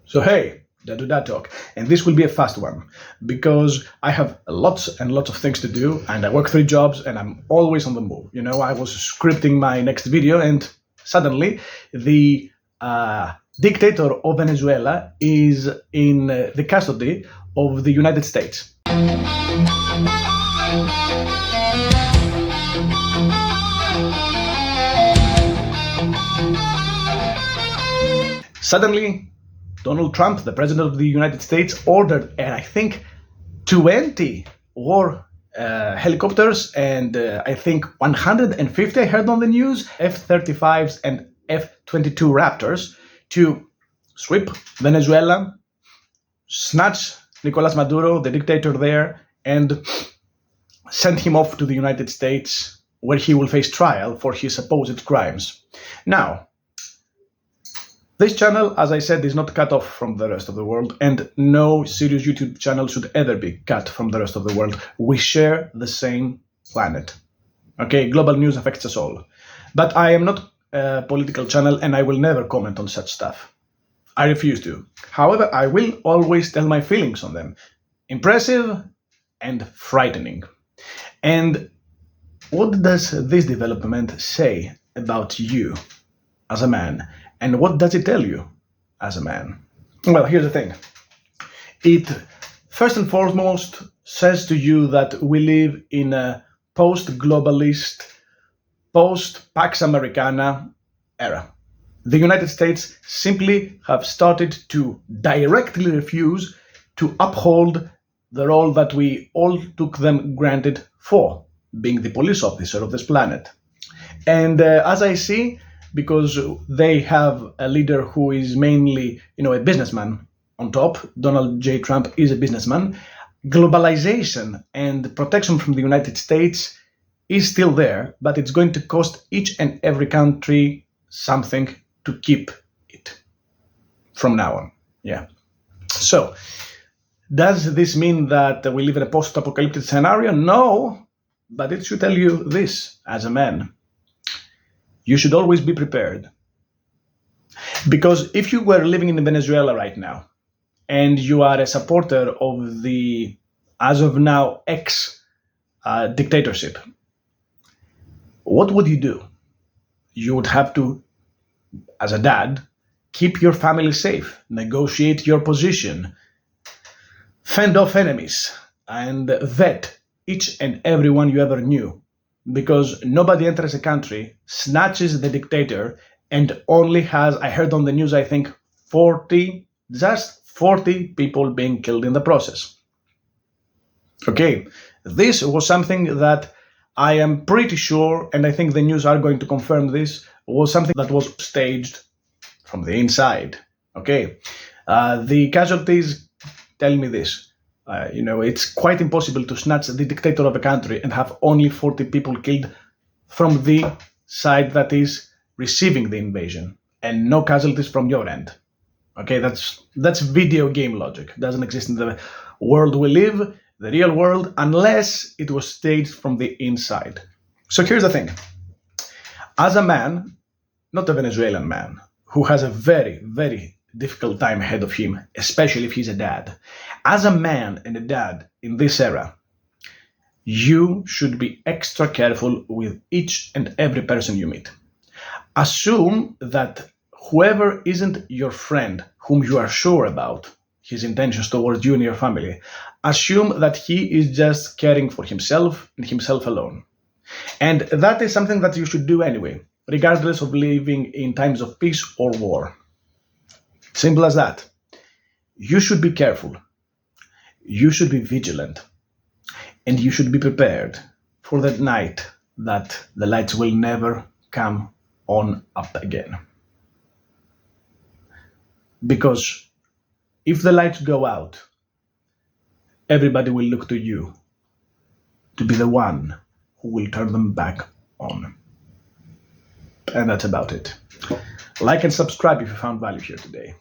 So hey, that do that talk. And this will be a fast one because I have lots and lots of things to do and I work 3 jobs and I'm always on the move. I was scripting my next video and suddenly the dictator of Venezuela is in the custody of the United States. Suddenly, Donald Trump, the president of the United States, ordered, and I think 20 war helicopters and I think 150, I heard on the news, F-35s and F-22 Raptors to sweep Venezuela, snatch Nicolas Maduro, the dictator there, and send him off to the United States where he will face trial for his supposed crimes. Now, this channel, as I said, is not cut off from the rest of the world, and no serious YouTube channel should ever be cut from the rest of the world. We share the same planet. Okay, global news affects us all. But I am not a political channel, and I will never comment on such stuff. I refuse to. However, I will always tell my feelings on them. Impressive and frightening. And what does this development say about you as a man? And what does it tell you as a man? Well, here's the thing. It first and foremost says to you that we live in a post-globalist, post-Pax Americana era. The United States simply have started to directly refuse to uphold the role that we all took them granted for, being the police officer of this planet. And as I see, because they have a leader who is mainly, a businessman on top. Donald J. Trump is a businessman. Globalization and protection from the United States is still there, but it's going to cost each and every country something to keep it from now on. Yeah. So, does this mean that we live in a post-apocalyptic scenario? No, but it should tell you this as a man. You should always be prepared. Because if you were living in Venezuela right now, and you are a supporter of the, as of now, ex-dictatorship, what would you do? You would have to, as a dad, keep your family safe, negotiate your position, fend off enemies, and vet each and every one you ever knew. Because nobody enters a country, snatches the dictator, and only has, I heard on the news, I think, 40 people being killed in the process. Okay, this was something that I am pretty sure, and I think the news are going to confirm this, was something that was staged from the inside. Okay, the casualties tell me this. It's quite impossible to snatch the dictator of a country and have only 40 people killed from the side that is receiving the invasion and no casualties from your end. Okay, that's video game logic. It doesn't exist in the world we live, the real world, unless it was staged from the inside. So here's the thing. As a man, not a Venezuelan man, who has a very, very difficult time ahead of him, especially if he's a dad. As a man and a dad in this era, you should be extra careful with each and every person you meet. Assume that whoever isn't your friend, whom you are sure about his intentions towards you and your family, assume that he is just caring for himself and himself alone. And that is something that you should do anyway, regardless of living in times of peace or war. Simple as that. You should be careful. You should be vigilant. And you should be prepared for that night that the lights will never come on up again. Because if the lights go out, everybody will look to you to be the one who will turn them back on. And that's about it. Like and subscribe if you found value here today.